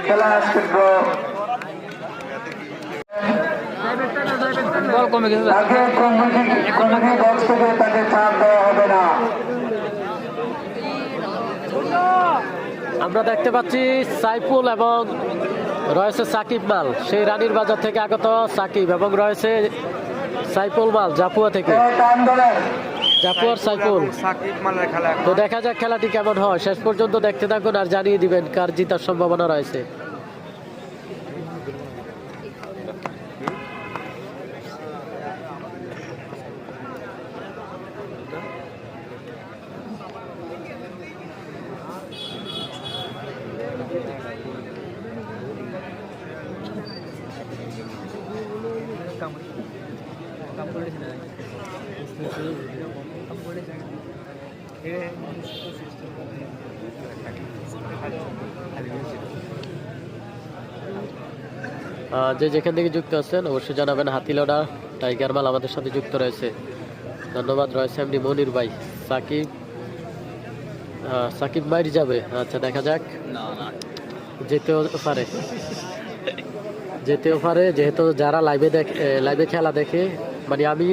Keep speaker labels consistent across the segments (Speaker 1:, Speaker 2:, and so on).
Speaker 1: খেলা তীব্র তাকে কমিটি বক্স থেকে তাকে ছাড় দেওয়া হবে না।
Speaker 2: আমরা দেখতে পাচ্ছি সাইফুল এবং রয়েছে সাকিব মাল, সেই রানীর বাজার থেকে আগত সাকিব, এবং রয়েছে সাইফুল মাল জাপুয়া থেকে, জাপুয়ার সাইফুল। তো দেখা যাক খেলাটি কেমন হয়, শেষ পর্যন্ত দেখতে থাকুন আর জানিয়ে দিবেন কার জিতার সম্ভাবনা রয়েছে। যে যেখান থেকে যুক্ত আছেন অবশ্যই জানাবেন। হাতিলোডা টাইগার মাল আমাদের সাথে যুক্ত রয়েছে, ধন্যবাদ। রয়েছে এমনি মনির ভাই। সাকিব বাইরে যাবে, আচ্ছা দেখা যাক, যেতেও পারে যেহেতু যারা লাইভে খেলা দেখে, মানে আমি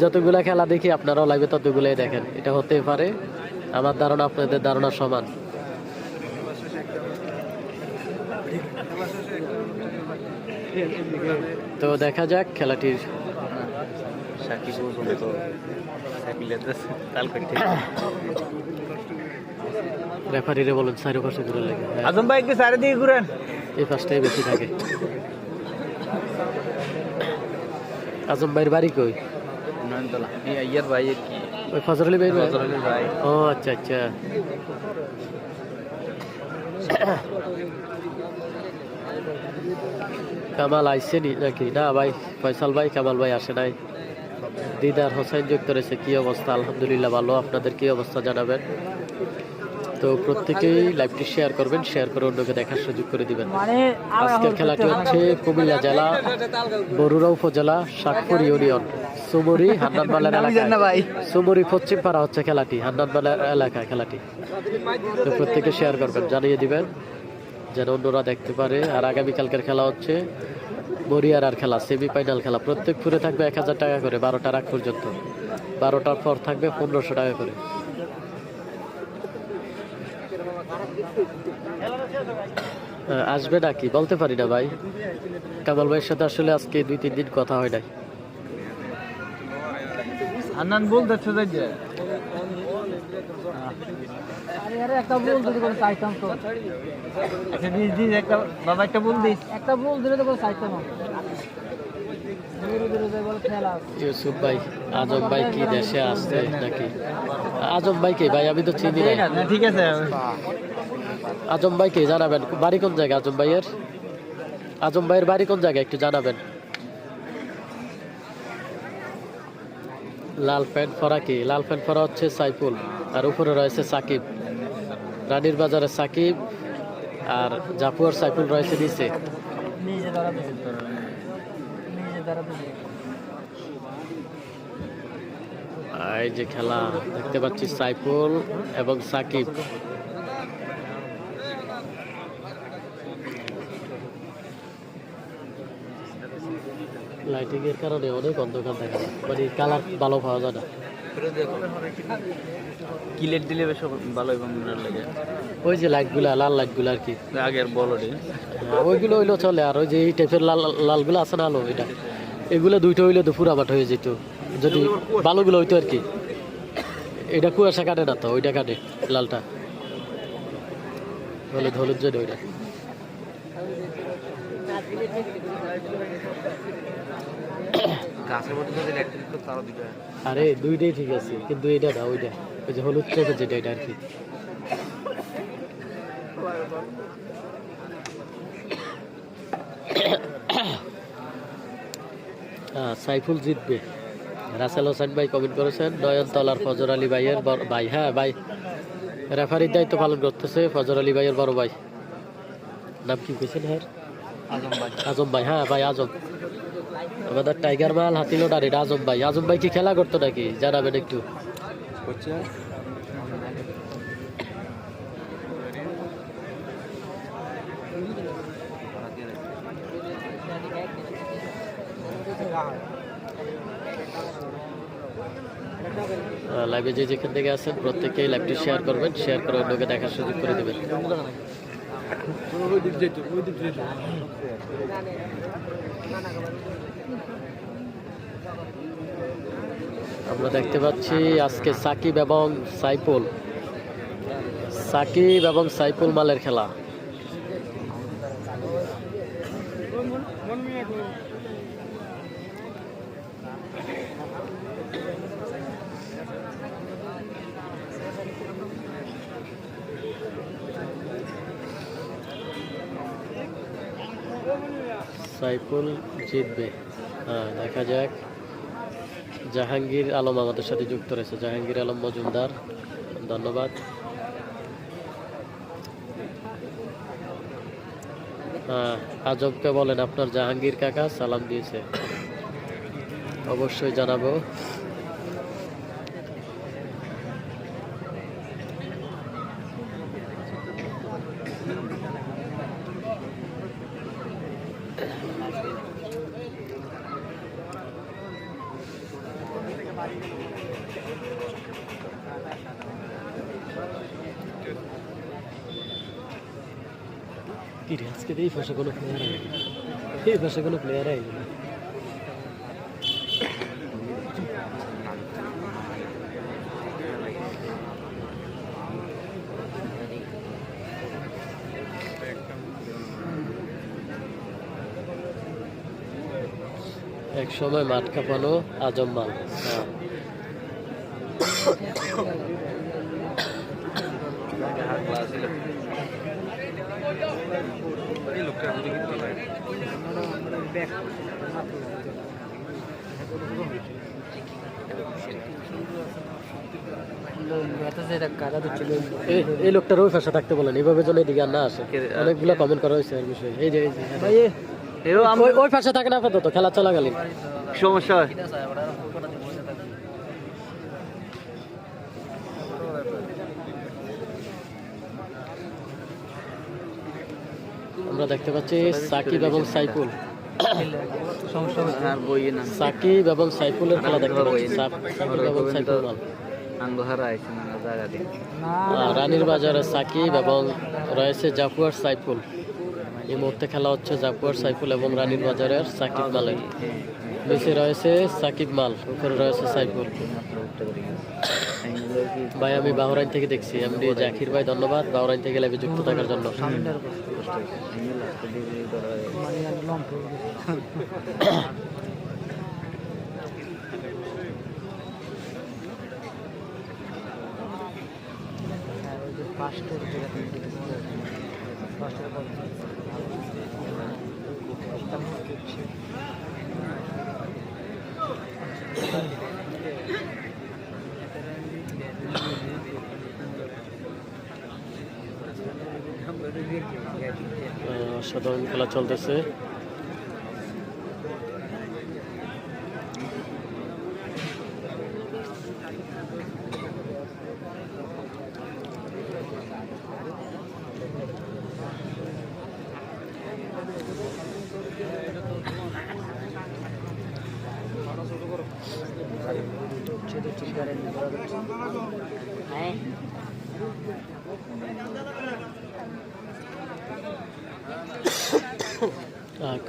Speaker 2: যতগুলা খেলা দেখি আপনারাও লাইভে ততগুলাই দেখেন, এটা হতে পারে। আমার ধারণা আপনাদের ধারণা সমান। তো দেখা যাক খেলাটির রেফারিরে বলুন চারি পাশে ঘুরে লাগে।
Speaker 3: আজম ভাই একটু চারিদিকে ঘুরেন,
Speaker 2: এই পাশটাই বেশি থাকে। আজম ভাইয়ের বাড়ি কই?
Speaker 3: নয়নতলা। ইয়ার ভাই কি
Speaker 2: ওই ফজর আলী ভাই?
Speaker 3: ফজর আলী ভাই।
Speaker 2: ও আচ্ছা আচ্ছা। কামাল আইসে নাকি? না ভাই, ফয়সাল ভাই, কামাল ভাই আসে নাই। দিদার হোসেন যুক্ত রয়েছে। কি অবস্থা? আলহামদুলিল্লাহ ভালো। আপনাদের কি অবস্থা জানাবেন। তো প্রত্যেকেই লাইভটি শেয়ার করবেন, শেয়ার করে অন্যকে দেখার সুযোগ করে দিবেন। আজকের খেলাটি হচ্ছে কুমিল্লা জেলা বরুড়া উপজেলা শাকপুর ইউনিয়ন সুমুরি হান্নানবাজার এলাকায়, সুমুরি পশ্চিম পাড়া হচ্ছে খেলাটি, হান্নানবাজার এলাকায় খেলাটি। তো প্রত্যেকে শেয়ার করবেন, জানিয়ে দিবেন যেন অন্যরা দেখতে পারে। আর আগামীকালকের খেলা হচ্ছে বরিয়ার খেলা, সেমিফাইনাল খেলা। প্রত্যেক ফুরে থাকবে 1000 টাকা করে 12টার আগ পর্যন্ত, 12টার পর থাকবে 1500 টাকা করে। আসবে নাকি বলতে পারি না ভাই। কামাল ভাইয়ের সাথে আসলে আজকে 2-3 দিন কথা হয় নাই।
Speaker 3: আন্নান বলতেছে যে একটা বল দিলে কোনো চাইতাম তো, আচ্ছা দিস একটা বাবা একটা বল দিস, একটা বল দিলে তো কোনো চাইতাম না।
Speaker 2: ইউসুফ ভাই, আজম ভাই কি দেশে আসছে নাকি? আজম ভাই কে ভাই? আমি তো চিনি না।
Speaker 3: ঠিক আছে,
Speaker 2: আজম ভাই কে জানাবেন, বাড়ি কোন জায়গায় আজম ভাইয়ের? আজম ভাইয়ের বাড়ি কোন জায়গায় একটু জানাবেন। লাল প্যান্ট পরা কি? লাল প্যান্ট পরা হচ্ছে সাইফুল, আর উপরে রয়েছে সাকিব। রানীর বাজারে সাকিব আর জাপুয়ার সাইফুল রয়েছে নিচে। এই যে খেলা দেখতে পাচ্ছি সাইফুল এবং সাকিব। লাইটিং এর কারণে অনেক অন্ধকার দেখা যায়, মানে কালার ভালো পাওয়া যায় না।
Speaker 3: কিলেট দিলে বেশ ভালো এবং লাগে।
Speaker 2: ওই যে লাইটগুলা, লাল লাইটগুলা আর কি,
Speaker 3: আগের বল
Speaker 2: ওইগুলো হইলো চলে। আর ওই যে এই টাইপের লাল লালগুলো আছে না, আলো এটা, এগুলো দুইটা হইলে তো পুরা বাট হয়ে যেত যদি ভালোগুলো হইতো আর কি। এটা কুয়াশা কাটে না তো, ওইটা কাটে লালটা, হলুদ হলুদ জন্য ওইটা। আরে দুইটাই ঠিক আছে, কিন্তু এটা না, ওইটা ওই যে হলুদ টাইপের যেটা, এটা আর কি। সাইফুল জিতবে। রাসেল হোসেন ভাই কমেন্ট করেছেন। নয়নতলার ফজর আলী ভাইয়ের ভাই, হ্যাঁ ভাই, রেফারির দায়িত্ব পালন করতেছে ফজর আলী ভাইয়ের বড় ভাই। নাম কি বলছেন? হ্যাঁ আজম ভাই, হ্যাঁ ভাই আজম, আমাদের টাইগার মাল হাতিলোডার, এটা আজম ভাই। আজম ভাই কি খেলা করতো নাকি জানাবেন একটু। লাইভে যে যেখান থেকে আছেন প্রত্যেকেই লাইভটি শেয়ার করবেন, শেয়ার করে অন্যকে দেখার সুযোগ করে দেবেন। আমরা দেখতে পাচ্ছি আজকে সাকিব এবং সাইফুল মালের খেলা। সাইফুল জিতবে, হ্যাঁ দেখা যাক। জাহাঙ্গীর আলম আমাদের সাথে যুক্ত রয়েছে, জাহাঙ্গীর আলম মজুমদার, ধন্যবাদ। হ্যাঁ আজবকে বলেন আপনার জাহাঙ্গীর কাকা সালাম দিয়েছে, অবশ্যই জানাবো। আজকে এই ভাষা কোনো প্লেয়ার আইনি, এই ভাষা কোনো প্লেয়ার আইনি না। এক সময় মাঠ কাঁপানো আজম মাল। এই লোকটার ওই ভাষা থাকতে বলেন, এইভাবে যেন এদিকে আর না আসে। অনেকগুলো কমেন্ট করা হয়েছে এর বিষয়ে। এই যে ওই ভাষা থাকে না আপাতত খেলা চলাকালীন
Speaker 3: সমস্যা হয়।
Speaker 2: আমরা দেখতে পাচ্ছি সাকিব এবং সাইফুল, খেলা দেখতে পাচ্ছি। সাকিব এবং সাইফুল মাল রানীর বাজারে সাকিব এবং রয়েছে জাফুয়ার সাইফুল। এই মুহূর্তে খেলা হচ্ছে জাফুয়ার সাইফুল এবং রানীর বাজারের সাকিব মালের। নিচে রয়েছে সাকিব মাল, উপরে রয়েছে সাইফুল। ভাই আমি বাহরাইন থেকে দেখছি, এমডি জাকির ভাই ধন্যবাদ বাহরাইন থেকে লাইভে যুক্ত থাকার জন্য। অসাধারণ খেলা চলতেছে।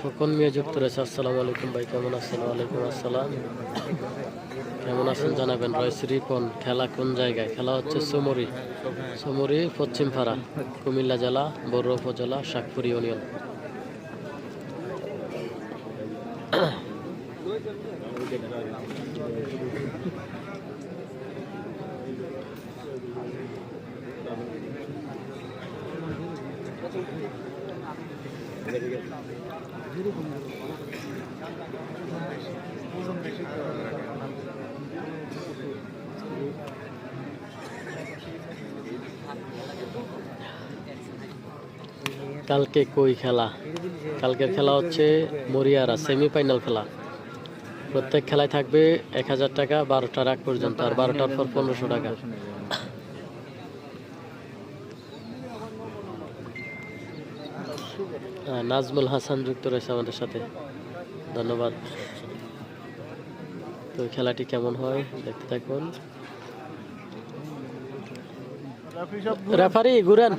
Speaker 2: খোকন মিয়া যুক্ত রয়েছে, আসসালামু আলাইকুম ভাই, কেমন আছেন? ওয়ালাইকুম আসসালাম, কেমন আছেন জানাবেন। রয়েছে রিপন, খেলা কোন জায়গায়? খেলা হচ্ছে সোমরি পশ্চিম পাড়া, কুমিল্লা জেলা, বড় উপজেলা, শাকপুর ইউনিয়ন। কালকে কই খেলা? কালকের খেলা হচ্ছে মরিয়ারা সেমিফাইনাল খেলা। প্রত্যেক খেলায় থাকবে 1000 টাকা 12টার আগ পর্যন্ত, আর 12টার পর 1500 টাকা। নাজমুল হাসান যুক্ত রয়েছে আমাদের সাথে, ধন্যবাদ। তো খেলাটি কেমন হয় দেখতে থাকুন। রেফারি ঘুরেন।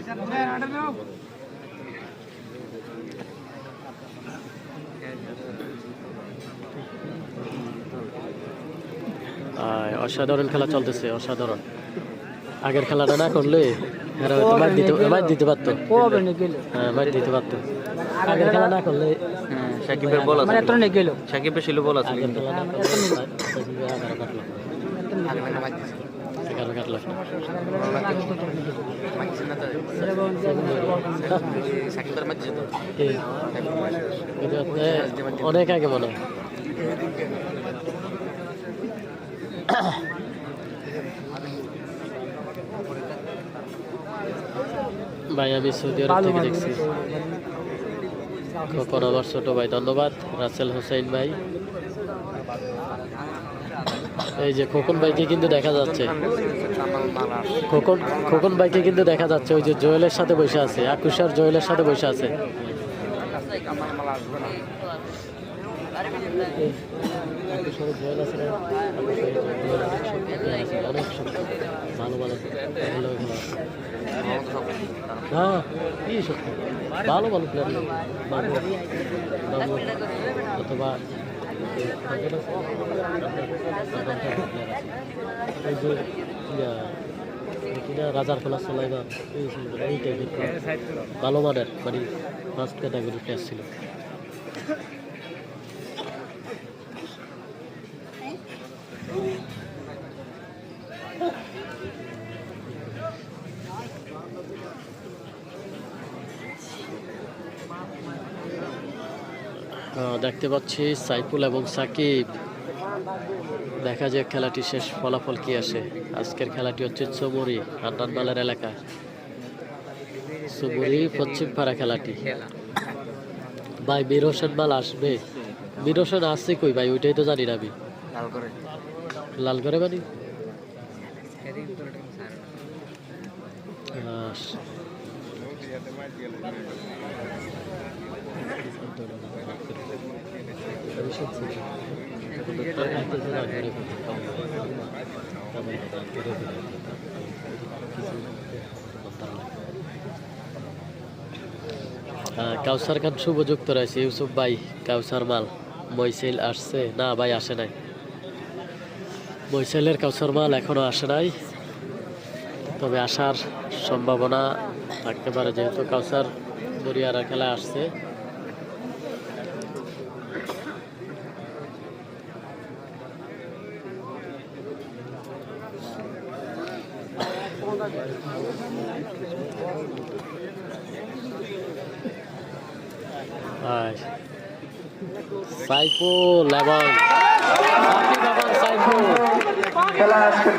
Speaker 2: অসাধারণ খেলা চলতেছে, অসাধারণ। আগের খেলাটা না করলে এরা হয়তো ম্যাচ দিতে পারতো। হ্যাঁ, ম্যাচ দিতে পারতো। আগের খেলা না করলে
Speaker 3: সাকিবের বল আছে, সাকিবের ছিল বল আছে।
Speaker 2: আগের খেলা না করলে সাকিবে 11 কাটলো। 11 কাটলো। অনেক আগে মনে হয়। ভাই আমি সৌদি আরব থেকে দেখছি। খোকন আমার ছোট ভাই, ধন্যবাদ। রাসেল হোসেন ভাই, এই যে খোকন ভাইকে কিন্তু দেখা যাচ্ছে, খোকন ভাইকে কিন্তু দেখা যাচ্ছে। ওই যে জোয়েলের সাথে বসে আছে, আকুশার জোয়েলের সাথে বসে আছে। অনেক শক্তি, ভালো ভালো হ্যাঁ, কি শক্তি, ভালো ভালো প্লেয়ার অথবা রাজার খেলা চলাই না, এই টাইপের ভালো মানের, মানে ফার্স্ট ক্যাটাগরি প্লেয়ার ছিল। দেখতে পাচ্ছি সাইফুল এবং সাকিব। দেখা যাক খেলাটি শেষ ফলাফল কি আসে। আজকের খেলাটি হচ্ছে চুমুরি, আন্নানমালের এলাকা, চুমুরি পশ্চিম পাড়া খেলাটি। ভাই বীর হোসেন মাল আসবে, বীর হোসেন আসছে কই ভাই, ওইটাই তো জানি না আমি। লাল করে বানি কাউসার খান শুভ যুক্ত রয়েছে। ইউসুফ ভাই, কাউসার মাল। মইসেল আসছে না ভাই, আসে নাই। মইসেলের কাউসার মাল এখনো আসে নাই, তবে আসার সম্ভাবনা থাকতে পারে, যেহেতু কাউসার দরিয়ার খেলায় আসছে। সাইফুল এবং সাইফুল
Speaker 1: খেলা আজকের